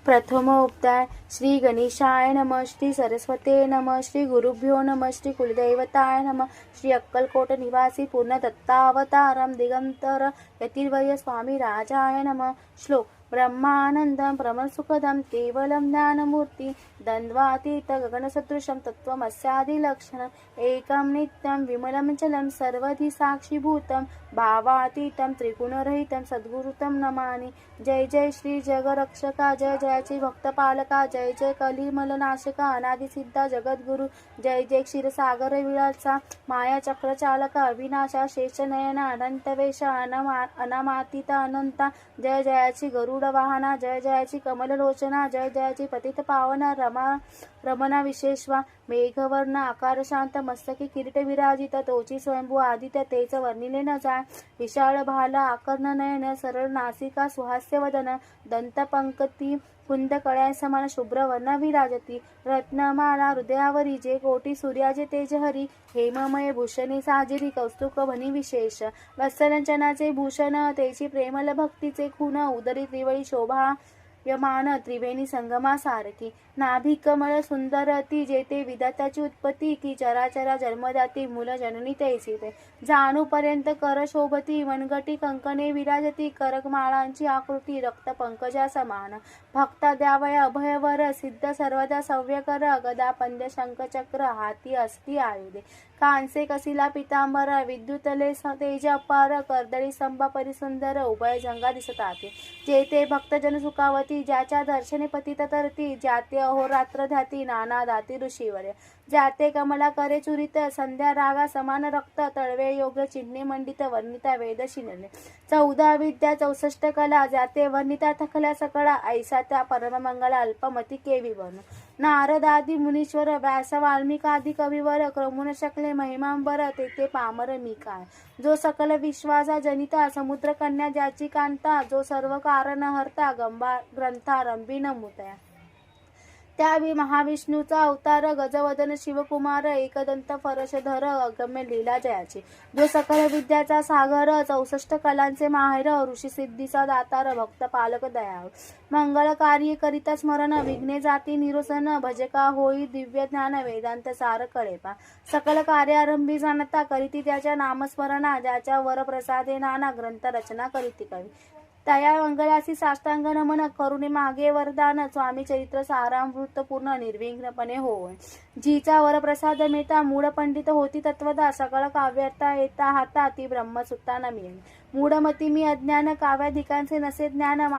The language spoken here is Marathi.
प्रथमोपचार श्री गणेशाय नमः, श्री सरस्वते नमः, श्री गुरुभ्यो नमः, श्री कुलदैवताय नमः, श्री अक्कलकोट निवासी पूर्ण दत्तावतारम दिगंतर यतिर्वय स्वामी राजाय नमः। श्लोक ब्रह्मानंदं प्रमसुखदं केवलं ज्ञानमूर्ति द्वन्द्वातीत गगनसदृशं तत्त्वमस्यादिलक्षणम् एकं नित्यं विमलं चलं सर्वधि साक्षीभूतं भावातीतं त्रिगुणरहितं सद्गुरुतं नमामि। जय जय श्री जगरक्षका, जय जय श्री भक्तपालका, जय जय कलिमलनाशका अनादिसिद्धा जगद्गुरु, जय जय क्षीरसागर विलासा माया चक्रचालका अविनाशा शेषनयना अनंतवेशा अनामातीता अनंता, जय जयाची गरुड वाहना, जय जयाची कमललोचना, जय जयाची पतित पावना रमणा विशेषवा मेघवर्ण आकार शांत मस्तकी किरीट विराजित तोची स्वयंभू आदित्य तेच वर्णिले न जाय विशाळ भाला आकर्ण नयन सरळ नासिका सुहास्य वदन दंत पंकती कुंद कळ्यांसमान शुभ्र वर्ण विराजती रत्नमाला हृदयावरी जे कोटी सूर्याचे तेज हरी हेममय भूषणे साजिरी कौस्तुक भनी विशेष वत्सलंचनाचे भूषण तेची प्रेमल भक्तीचे खून उदरी त्रिवळी शोभा यमान त्रिवेणी संगमा सारखी नाभी कमळ सुंदर ती जेते विधात्याची उत्पत्ती की चराचरा जन्मदाती मूल जननी तैसी ते जाणूपर्यंत कर शोभती मनगटी कंकणे विराजती करकमाळांची आकृती रक्त पंकजा समान भक्ता द्यावया अभयवर सिद्ध सर्वदा सव्यकर गदा पंद्य शंखचक्र हाती अस्ति आयुधे कांसे कसिला पितांबर विद्युतले तेज अपार कर्दळी स्तंभा परिसुंदर उभय जंगा दिसताते जेते भक्तजन सुखावती ज्याच्या दर्शने पतित तरती ज्याते अहोरात्र ध्याती नाना दाती ऋषीवर्य ज्याते कमला करे चुरित संध्या रागा समान रक्त तळवे योग चिन्हे मंडित वर्णिता वेद शिनले 14 विद्या 64 कला ज्याते वर्णिता थकल्या सकळा ऐसा त्या परममंगला अल्पमती केवी बन नारदादी मुनीश्वर व्यास वाल्मिकादी कविवर क्रमून शकले महिमांबर तेथे पामर मी काय जो सकल विश्वासा जनिता समुद्र कन्या ज्याची कांता जो सर्व कारण हरता ग्रंथा रंभी नमुतया त्यावी महाविष्णूचा अवतार गजवदन शिवकुमार एकदंत फरशधर अगम्य लीला जयाची जो सकल विद्याचा सागर 64 कलांचे माहेर ऋषी सिद्धीचा दातार भक्त पालक दयाळ मंगल कार्य करिता स्मरण विघ्ने जाती निरोसन भजका होई दिव्य ज्ञान वेदांत सार कळेपा सकल कार्यारंभी जाणता करीती त्याच्या नामस्मरणा ज्याच्या वर प्रसादे नाना ग्रंथ रचना करीती कवी तया मंगलासी साष्टांग नमन करुणे मागे वरदान स्वामी चरित्र सारामृत पूर्ण निर्विघ्नपणे होय जीचा वर प्रसाद मेता मूळ पंडित होती तत्वदा सकळ काव्यर्था येता हाता ती ब्रह्मसुत्ता न मिळेल मूढमती मी अज्ञान काव्याधिकांचे नसे ज्ञान